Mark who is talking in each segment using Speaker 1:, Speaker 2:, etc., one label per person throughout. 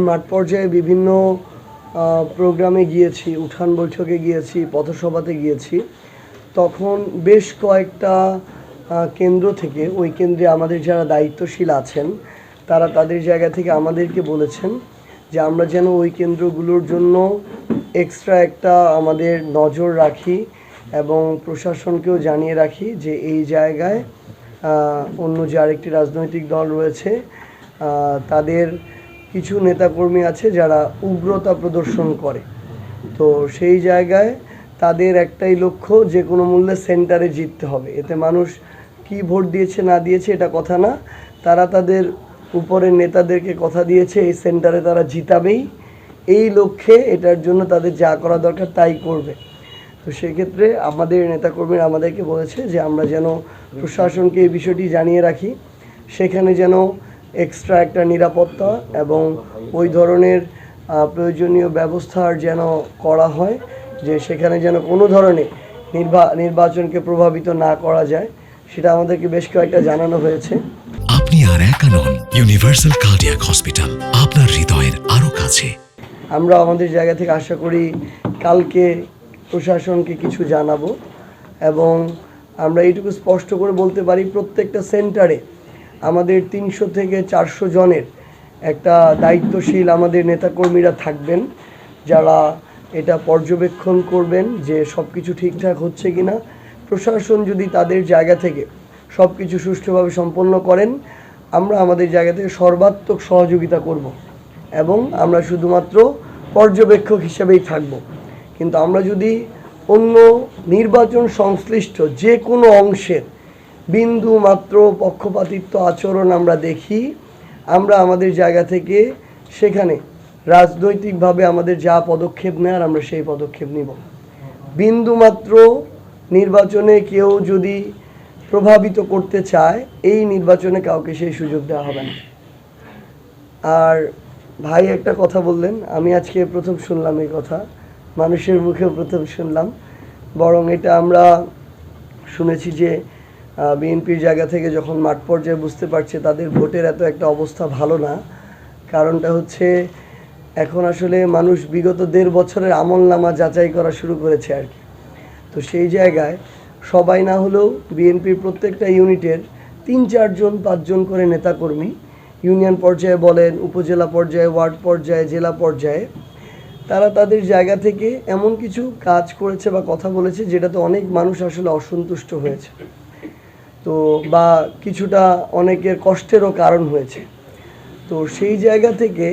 Speaker 1: মাঠ পর্যায়ে বিভিন্ন প্রোগ্রামে গিয়েছি, উঠান বৈঠকে গিয়েছি, পথসভাতে গিয়েছি। তখন বেশ কয়েকটা কেন্দ্র থেকে, ওই কেন্দ্রে আমাদের যারা দায়িত্বশীল আছেন তারা তাদের জায়গা থেকে আমাদেরকে বলেছেন যে আমরা যেন ওই কেন্দ্রগুলোর জন্য এক্সট্রা একটা আমাদের নজর রাখি এবং প্রশাসনকেও জানিয়ে রাখি যে এই জায়গায় অন্য যে আরেকটি রাজনৈতিক দল রয়েছে তাদের কিছু নেতাকর্মী আছে যারা উগ্রতা প্রদর্শন করে। তো সেই জায়গায় তাদের একটাই লক্ষ্য, যে কোনো মূল্যে সেন্টারে জিততে হবে। এতে মানুষ কি ভোট দিয়েছে না দিয়েছে এটা কথা না, তারা তাদের উপরের নেতাদেরকে কথা দিয়েছে এই সেন্টারে তারা জিতাবেই, এই লক্ষ্যে এটার জন্য তাদের যা করা দরকার তাই করবে। তো সেক্ষেত্রে আমাদের নেতাকর্মীরা আমাদেরকে বলেছে যে আমরা যেন প্রশাসনকে এই বিষয়টি জানিয়ে রাখি, সেখানে যেন এক্সট্রা একটা নিরাপত্তা এবং ওই ধরনের প্রয়োজনীয় ব্যবস্থার যেন করা হয়, যে সেখানে যেন কোনো ধরনের নির্বাচনকে প্রভাবিত না করা যায়, সেটা আমাদেরকে বেশ কয়েকটা জানানো হয়েছে।
Speaker 2: আপনি আর একা নন, ইউনিভার্সাল কার্ডিয়াক হসপিটাল আপনার হৃদয়ের আরো কাছে।
Speaker 1: আমরা আমাদের জায়গা থেকে আশা করি কালকে প্রশাসনকে কিছু জানাবো এবং আমরা এইটুকু স্পষ্ট করে বলতে পারি প্রত্যেকটা সেন্টারে আমাদের 300 থেকে 400 জনের একটা দায়িত্বশীল আমাদের নেতাকর্মীরা থাকবেন, যারা এটা পর্যবেক্ষণ করবেন যে সব কিছু ঠিকঠাক হচ্ছে কি না। প্রশাসন যদি তাদের জায়গা থেকে সব কিছু সুষ্ঠুভাবে সম্পন্ন করেন, আমরা আমাদের জায়গা থেকে সর্বাত্মক সহযোগিতা করব এবং আমরা শুধুমাত্র পর্যবেক্ষক হিসেবেই থাকব। কিন্তু আমরা যদি অন্য নির্বাচন সংশ্লিষ্ট যে কোনো অংশের বিন্দু মাত্র পক্ষপাতিত্ব আচরণ আমরা দেখি, আমরা আমাদের জায়গা থেকে সেখানে রাজনৈতিকভাবে আমাদের যা পদক্ষেপ নেওয়ার আমরা সেই পদক্ষেপ নিব। বিন্দুমাত্র নির্বাচনে কেউ যদি প্রভাবিত করতে চায়, এই নির্বাচনে কাউকে সেই সুযোগ দেওয়া হবে না। আর ভাই একটা কথা বললেন, আমি আজকে প্রথম শুনলাম এই কথা, মানুষের মুখেও প্রথম শুনলাম। বরং এটা আমরা শুনেছি যে বিএনপির জায়গা থেকে যখন মাঠ পর্যায়ে বুঝতে পারছে তাদের ভোটের এত একটা অবস্থা ভালো না, কারণটা হচ্ছে এখন আসলে মানুষ বিগত 1.5 বছরের আমলনামা যাচাই করা শুরু করেছে আর কি। তো সেই জায়গায় সবাই না হলেও বিএনপির প্রত্যেকটা ইউনিটের 3-4 জন 5 জন করে নেতাকর্মী, ইউনিয়ন পর্যায়ে বলেন, উপজেলা পর্যায়ে, ওয়ার্ড পর্যায়ে, জেলা পর্যায়ে, তারা তাদের জায়গা থেকে এমন কিছু কাজ করেছে বা কথা বলেছে যেটাতে অনেক মানুষ আসলে অসন্তুষ্ট হয়েছে, তো বা কিছুটা অনেকের কষ্টেরও কারণ হয়েছে। তো সেই জায়গা থেকে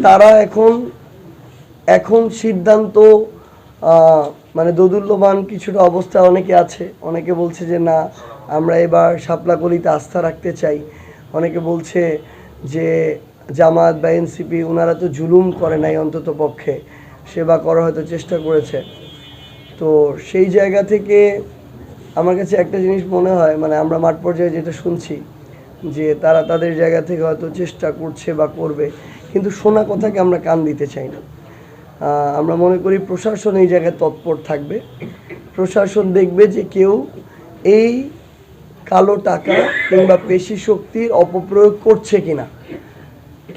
Speaker 1: তারা এখন সিদ্ধান্ত মানে দোদুল্যমান কিছুটা অবস্থা অনেকে আছে। অনেকে বলছে যে না, আমরা এবার শাপলাকলিতে আস্থা রাখতে চাই। অনেকে বলছে যে জামাত বা এনসিপি ওনারা তো জুলুম করে নাই, অন্তত পক্ষে সেবা করার হয়তো চেষ্টা করেছে। তো সেই জায়গা থেকে আমার কাছে একটা জিনিস মনে হয়, মানে আমরা মাঠ পর্যায়ে যেটা শুনছি যে তারা তাদের জায়গা থেকে হয়তো চেষ্টা করছে বা করবে, কিন্তু শোনা কথাকে আমরা কান দিতে চাই না। আমরা মনে করি প্রশাসন এই জায়গায় তৎপর থাকবে। প্রশাসন দেখবে যে কেউ এই কালো টাকা কিংবা পেশি শক্তির অপপ্রয়োগ করছে কিনা।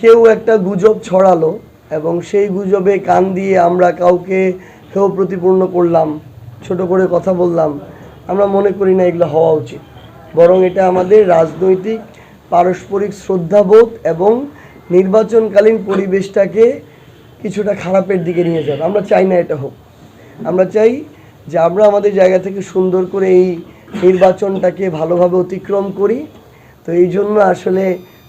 Speaker 1: কেউ একটা গুজব ছড়ালো এবং সেই গুজবে কান দিয়ে আমরা কাউকে হেয় প্রতিপন্ন করলাম, ছোট করে কথা বললাম, আমরা মনে করি না এগুলো হওয়া উচিত। বরং এটা আমাদের রাজনৈতিক পারস্পরিক শ্রদ্ধাবোধ এবং নির্বাচনকালীন পরিবেশটাকে কিছুটা খারাপের দিকে নিয়ে যাবে। আমরা চাই না এটা হোক। আমরা চাই যে আমরা আমাদের জায়গা থেকে সুন্দর করে এই নির্বাচনটাকে ভালোভাবে অতিক্রম করি। তো এই জন্য আসলে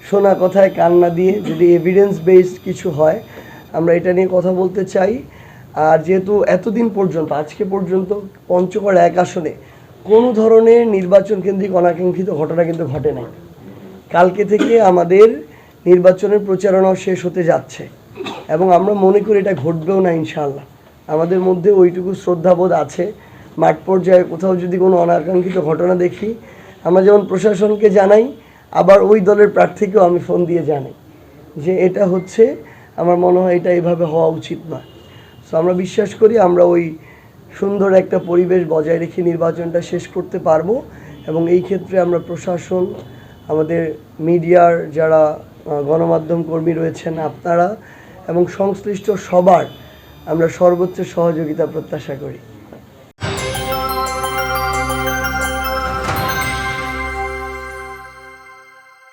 Speaker 1: শোনা কথায় কান না দিয়ে যদি এভিডেন্স বেসড কিছু হয়, আমরা এটা নিয়ে কথা বলতে চাই। আর যেহেতু এতদিন পর্যন্ত, আজকে পর্যন্ত পঞ্চগড় 1 আসনে কোনো ধরনের নির্বাচন কেন্দ্রিক অনাকাঙ্ক্ষিত ঘটনা কিন্তু ঘটে নাই। কালকে থেকে আমাদের নির্বাচনের প্রচারণাও শেষ হতে যাচ্ছে এবং আমরা মনে করি এটা ঘটবেও না ইনশাআল্লাহ। আমাদের মধ্যে ওইটুকু শ্রদ্ধাবোধ আছে। মাঠ পর্যায়ে কোথাও যদি কোনো অনাকাঙ্ক্ষিত ঘটনা দেখি, আমরা যেমন প্রশাসনকে জানাই, আবার ওই দলের প্রার্থীকেও আমি ফোন দিয়ে জানাই যে এটা হচ্ছে, আমার মনে হয় এটা এইভাবে হওয়া উচিত নয়। সো আমরা বিশ্বাস করি আমরা ওই সুন্দর একটা পরিবেশ বজায় রেখে নির্বাচনটা শেষ করতে পারবো এবং এই ক্ষেত্রে আমরা প্রশাসন, আমাদের মিডিয়ার যারা গণমাধ্যম কর্মী রয়েছেন আপনারা এবং সংশ্লিষ্ট সবার আমরা সর্বোচ্চ সহযোগিতা প্রত্যাশা করি।